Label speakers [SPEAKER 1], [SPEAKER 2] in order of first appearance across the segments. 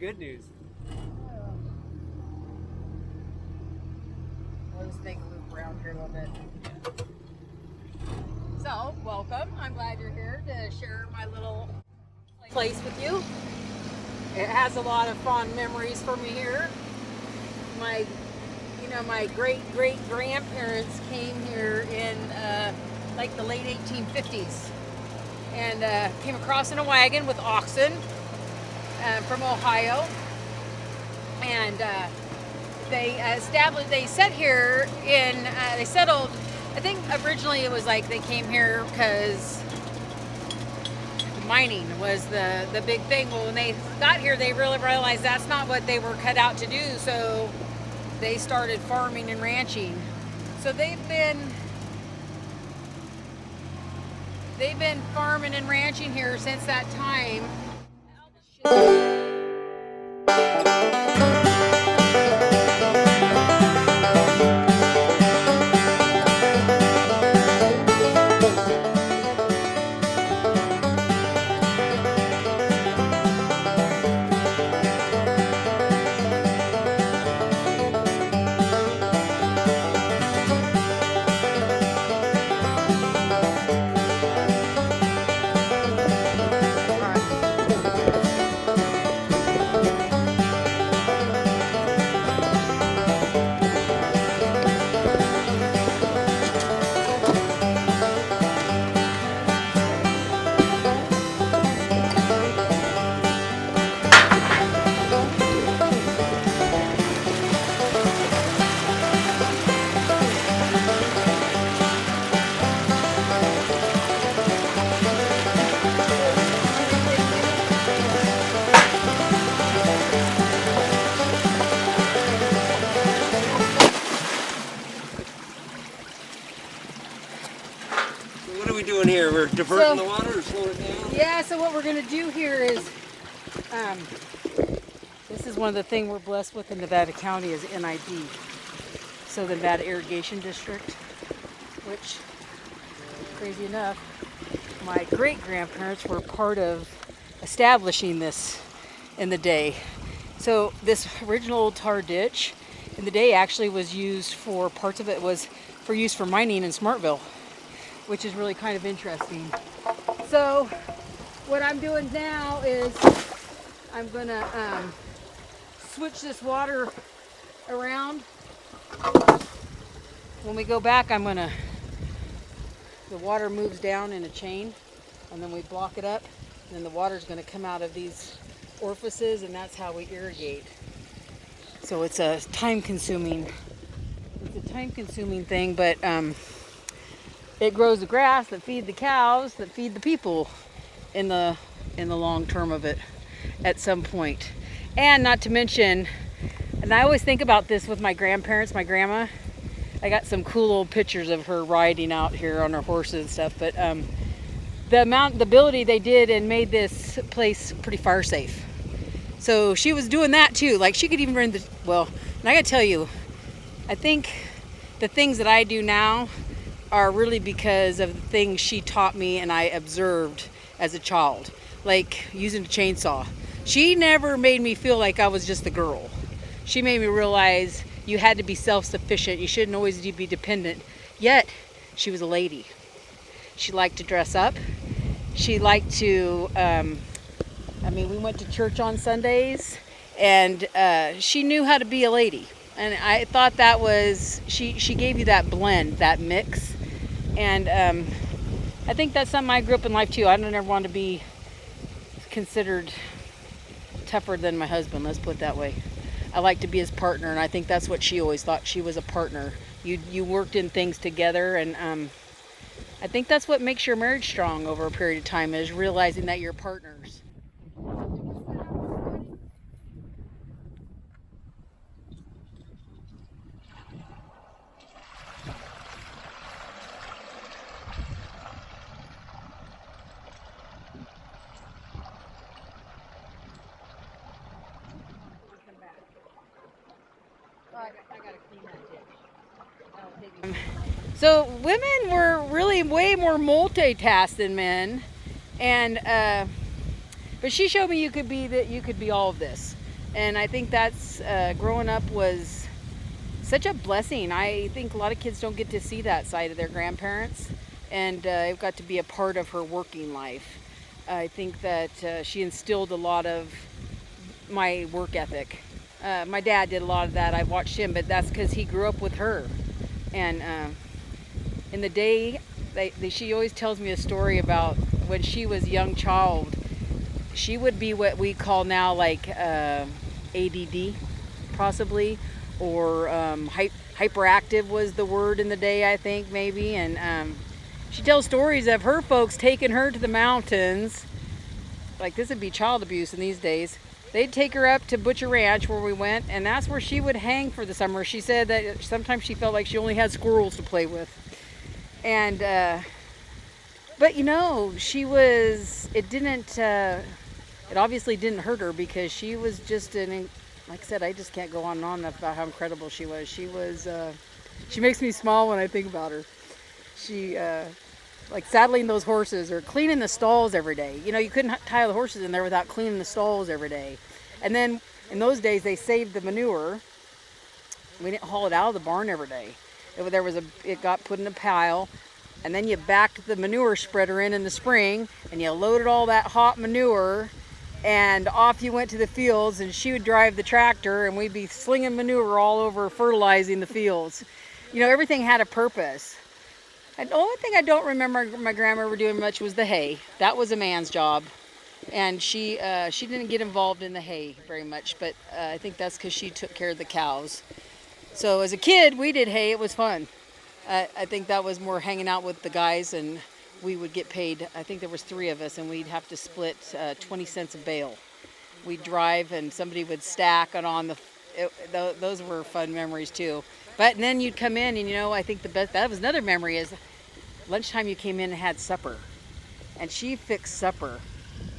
[SPEAKER 1] good news.
[SPEAKER 2] I'll just make a loop around here a little bit. So, welcome. I'm glad you're here to share my little place with you. It has a lot of fond memories for me here. My great-great-grandparents came here in like the late 1850s and came across in a wagon with oxen from Ohio, and they settled. I think originally it was like they came here because mining was the big thing. Well, when they got here, they really realized that's not what they were cut out to do, so they started farming and ranching. So they've been farming and ranching here since that time.
[SPEAKER 1] What are we doing here? We're diverting the water or slowing it down?
[SPEAKER 2] Yeah, so what we're going to do here is, this is one of the things we're blessed with in Nevada County is NID. So the Nevada Irrigation District, which, crazy enough, my great-grandparents were part of establishing this in the day. So this original old tar ditch in the day actually was used for, parts of it was for use for mining in Smartville, which is really kind of interesting. So what I'm doing now is I'm gonna switch this water around. When we go back, the water moves down in a chain, and then we block it up, and then the water's gonna come out of these orifices, and that's how we irrigate. So it's a time-consuming thing, but it grows the grass that feed the cows, that feed the people in the long term of it at some point. And not to mention, and I always think about this with my grandparents, my grandma. I got some cool old pictures of her riding out here on her horses and stuff, but the ability they did and made this place pretty fire safe. So she was doing that too. Like she could even run and I gotta tell you, I think the things that I do now are really because of the things she taught me and I observed as a child, like using a chainsaw. She never made me feel like I was just a girl. She made me realize you had to be self-sufficient. You shouldn't always be dependent. Yet, she was a lady. She liked to dress up. She liked to, we went to church on Sundays, and she knew how to be a lady. And I thought that was, she gave you that blend, that mix. And I think that's something I grew up in life too. I don't ever want to be considered tougher than my husband, let's put it that way. I like to be his partner, and I think that's what she always thought. She was a partner. You worked in things together, and I think that's what makes your marriage strong over a period of time, is realizing that you're partners. So women were really way more multitasked than men, and but she showed me you could be all of this. And I think that's growing up was such a blessing. I think a lot of kids don't get to see that side of their grandparents, and I've got to be a part of her working life. I think that she instilled a lot of my work ethic. My dad did a lot of that. I watched him, but that's because he grew up with her. And in the day, she always tells me a story about when she was a young child. She would be what we call now like ADD, possibly, or hyperactive was the word in the day, I think, maybe. And she tells stories of her folks taking her to the mountains. Like, this would be child abuse in these days. They'd take her up to Butcher Ranch where we went, and that's where she would hang for the summer. She said that sometimes she felt like she only had squirrels to play with. And, but you know, it obviously didn't hurt her, because she was just like I said, I just can't go on and on enough about how incredible she was. She makes me smile when I think about her. She, like saddling those horses or cleaning the stalls every day. You know, you couldn't tie the horses in there without cleaning the stalls every day. And then in those days, they saved the manure. We didn't haul it out of the barn every day. It got put in a pile, and then you backed the manure spreader in the spring, and you loaded all that hot manure, and off you went to the fields, and she would drive the tractor, and we'd be slinging manure all over, fertilizing the fields. You know, everything had a purpose. And the only thing I don't remember my grandma ever doing much was the hay. That was a man's job. And she didn't get involved in the hay very much, but I think that's because she took care of the cows. So as a kid, we did hay. It was fun. I think that was more hanging out with the guys, and we would get paid. I think there was 3 of us, and we'd have to split 20 cents a bale. We'd drive, and somebody would stack it on those were fun memories too. But then you'd come in, and you know, I think that was another memory is lunchtime you came in and had supper. And she fixed supper.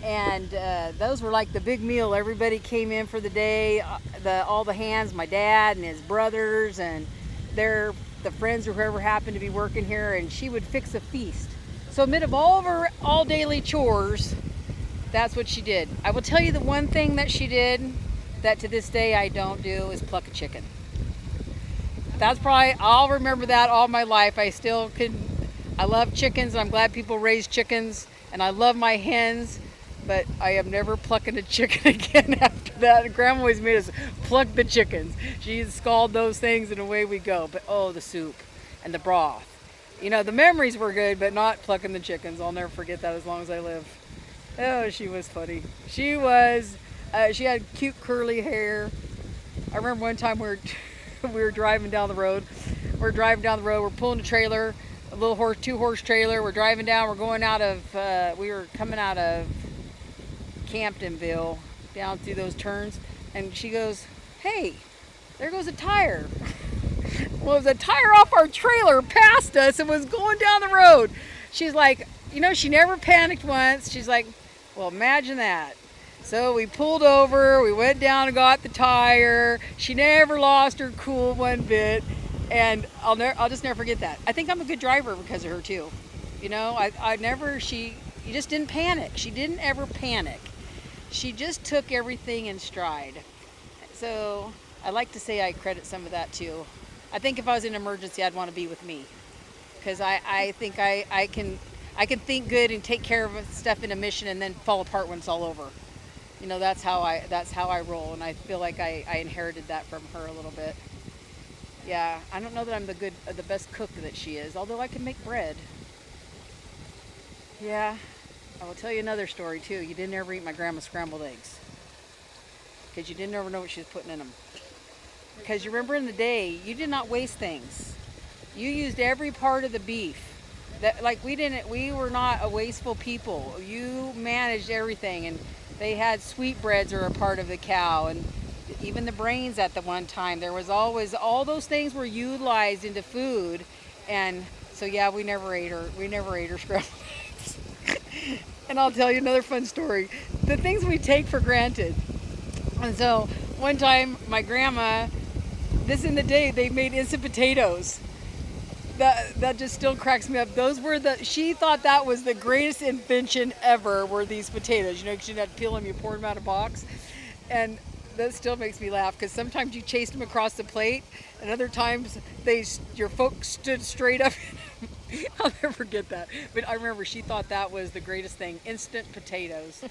[SPEAKER 2] And those were like the big meal. Everybody came in for the day, all the hands, my dad and his brothers and the friends or whoever happened to be working here, and she would fix a feast. So amid of all of her all daily chores, that's what she did. I will tell you the one thing that she did that to this day I don't do is pluck a chicken. I'll remember that all my life. I love chickens, and I'm glad people raise chickens, and I love my hens, but I am never plucking a chicken again after that. Grandma always made us pluck the chickens. She'd scald those things, and away we go. But oh, the soup and the broth. You know, the memories were good, but not plucking the chickens. I'll never forget that as long as I live. Oh, she was funny. She had cute curly hair. I remember one time we were driving down the road. We're pulling a trailer, a little 2-horse trailer. We're driving down. We were coming out of Camptonville down through those turns. And she goes, "Hey, there goes a tire." Well, it was a tire off our trailer past us and was going down the road. She's like, you know, she never panicked once. She's like, well, imagine that. So we pulled over, we went down and got the tire. She never lost her cool one bit, and I'll just never forget that. I think I'm a good driver because of her too. You know, you just didn't panic. She didn't ever panic. She just took everything in stride. So I like to say I credit some of that too. I think if I was in an emergency, I'd want to be with me, because I think I can think good and take care of stuff in a mission and then fall apart when it's all over. You know, that's how I roll, and I feel like I inherited that from her a little bit. Yeah, I don't know that I'm the best cook that she is, although I can make bread. Yeah, I will tell you another story too. You didn't ever eat my grandma's scrambled eggs, because you didn't ever know what she was putting in them. Because you remember in the day, you did not waste things. You used every part of the beef. We were not a wasteful people. You managed everything, and they had sweetbreads are a part of the cow, and even the brains at the one time. There was always, all those things were utilized into food, and so yeah, we never ate her scrambled eggs. And I'll tell you another fun story. The things we take for granted. And so one time, my grandma, this in the day, they made instant potatoes. That just still cracks me up. She thought that was the greatest invention ever, were these potatoes. You know, because you had to peel them, you pour them out of a box. And that still makes me laugh because sometimes you chased them across the plate, and other times your folks stood straight up. I'll never forget that. But I remember she thought that was the greatest thing, instant potatoes.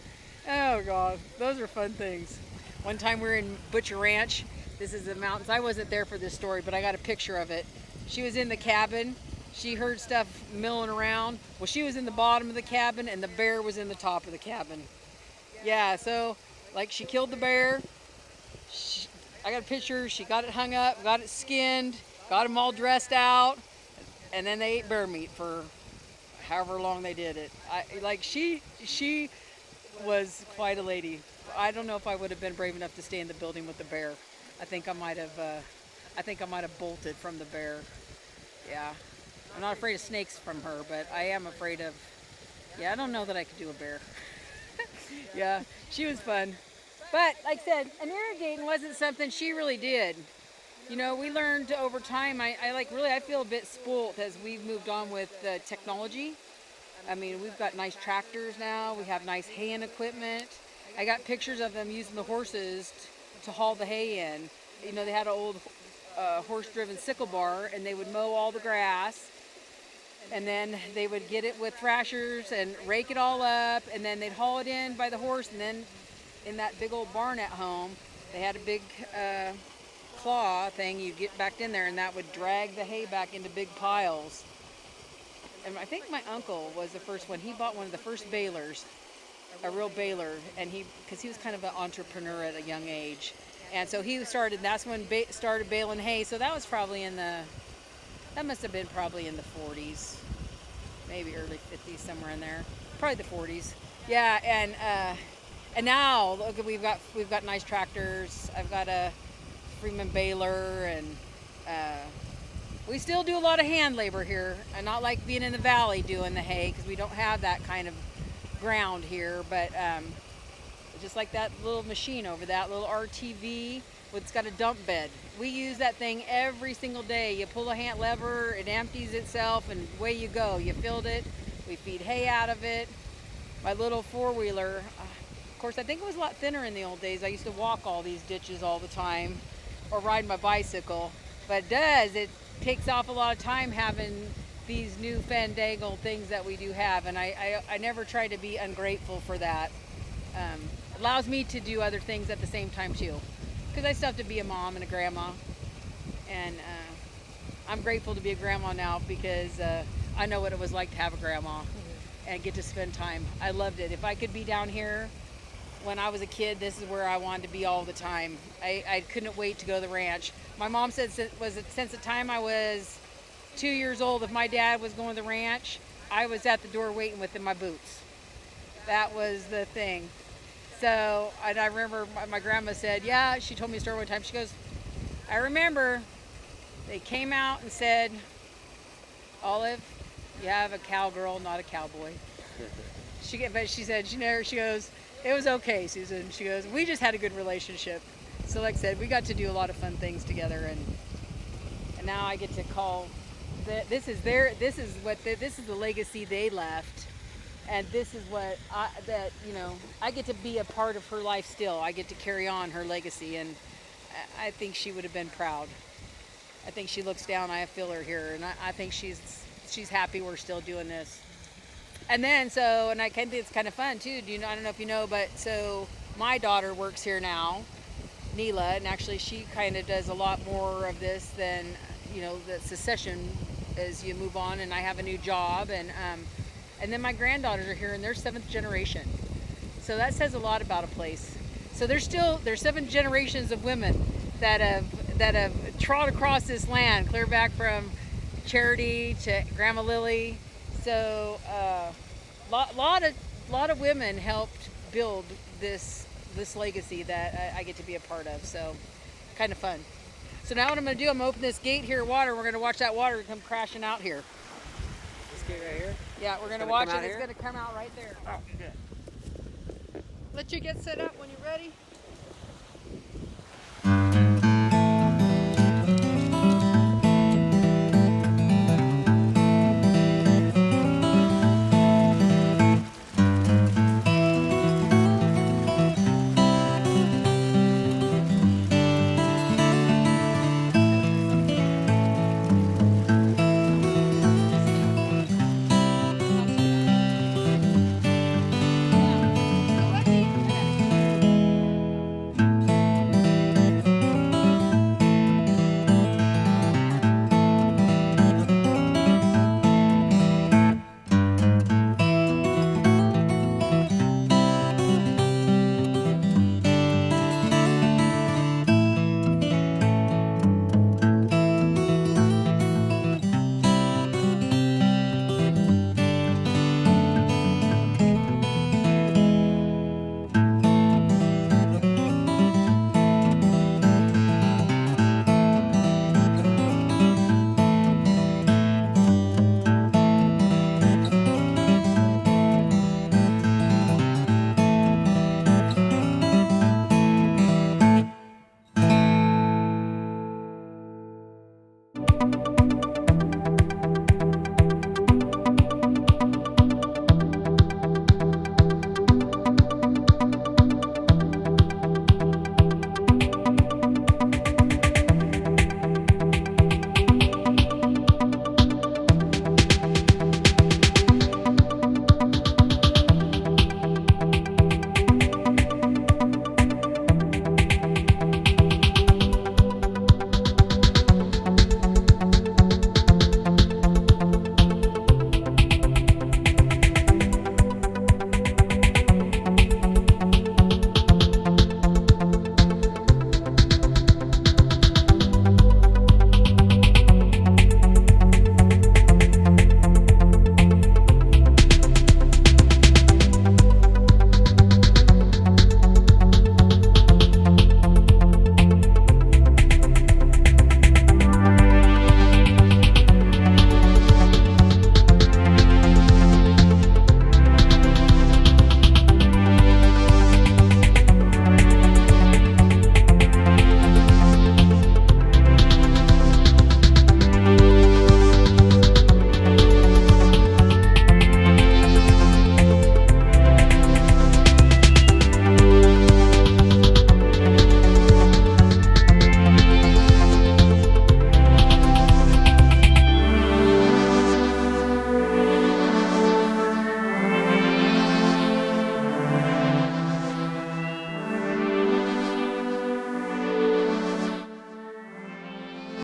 [SPEAKER 2] Oh God, those are fun things. One time we were in Butcher Ranch. This is the mountains. I wasn't there for this story, but I got a picture of it. She was in the cabin. She heard stuff milling around. Well, she was in the bottom of the cabin, and the bear was in the top of the cabin. Yeah, so like she killed the bear. I got a picture. She got it hung up, got it skinned, got them all dressed out, and then they ate bear meat for however long they did it. She was quite a lady. I don't know if I would have been brave enough to stay in the building with the bear. I think I might have bolted from the bear. Yeah, I'm not afraid of snakes from her, but I am afraid of. Yeah, I don't know that I could do a bear. Yeah, she was fun. But like I said, an irrigating wasn't something she really did. You know, we learned over time. I feel a bit spoiled as we've moved on with technology. I mean, we've got nice tractors now. We have nice haying equipment. I got pictures of them using the horses to haul the hay in. You know, they had an old horse-driven sickle bar, and they would mow all the grass. And then they would get it with thrashers and rake it all up, and then they'd haul it in by the horse. And then in that big old barn at home, they had a big claw thing. You'd get back in there, and that would drag the hay back into big piles. And I think my uncle was the first one. He bought one of the first balers, a real baler, and because he was kind of an entrepreneur at a young age. And so that's when started baling hay. So that was probably that must have been probably in the 40s, maybe early 50s, somewhere in there. Probably the 40s. Yeah, and now look, we've got nice tractors. I've got a Freeman baler, and we still do a lot of hand labor here, and not like being in the valley doing the hay because we don't have that kind of ground here. But just like that little machine over that little RTV, it's got a dump bed. We use that thing every single day. You pull a hand lever, it empties itself, and away you go. You filled it. We feed hay out of it. My little four-wheeler, of course, I think it was a lot thinner in the old days. I used to walk all these ditches all the time or ride my bicycle. But it takes off a lot of time having these new fandangled things that we do have. And I never try to be ungrateful for that. It allows me to do other things at the same time, too. Because I still have to be a mom and a grandma. And I'm grateful to be a grandma now because I know what it was like to have a grandma and get to spend time. I loved it. If I could be down here when I was a kid, this is where I wanted to be all the time. I couldn't wait to go to the ranch. My mom said since the time I was 2 years old, if my dad was going to the ranch, I was at the door waiting with in my boots. That was the thing. So, and I remember my grandma said, yeah, she told me a story one time. She goes, I remember they came out and said, Olive, you have a cowgirl, not a cowboy. But she said, she goes, it was okay, Susan. She goes, we just had a good relationship. So like I said, we got to do a lot of fun things together, and now I get to call, this is the legacy they left. And this is what I get to be a part of her life still. I get to carry on her legacy, and I think she would have been proud. I think she looks down. I feel her here, and I think she's happy we're still doing this. And then and I think it's kind of fun too. I don't know if you know, but so my daughter works here now, Neela, and actually she kind of does a lot more of this than the succession as you move on. And I have a new job, and then my granddaughters are here, and they're 7th generation. So that says a lot about a place. So there's 7 generations of women that have trod across this land, clear back from Charity to Grandma Lily. So lot of women helped build this legacy that I get to be a part of. So kind of fun. So now what I'm going to do, I'm going to open this gate here, water. We're going to watch that water come crashing out here.
[SPEAKER 1] This gate right here?
[SPEAKER 2] Yeah, we're going to watch it. It's going to come out right there.
[SPEAKER 1] Oh, good.
[SPEAKER 2] Let you get set up when you're ready.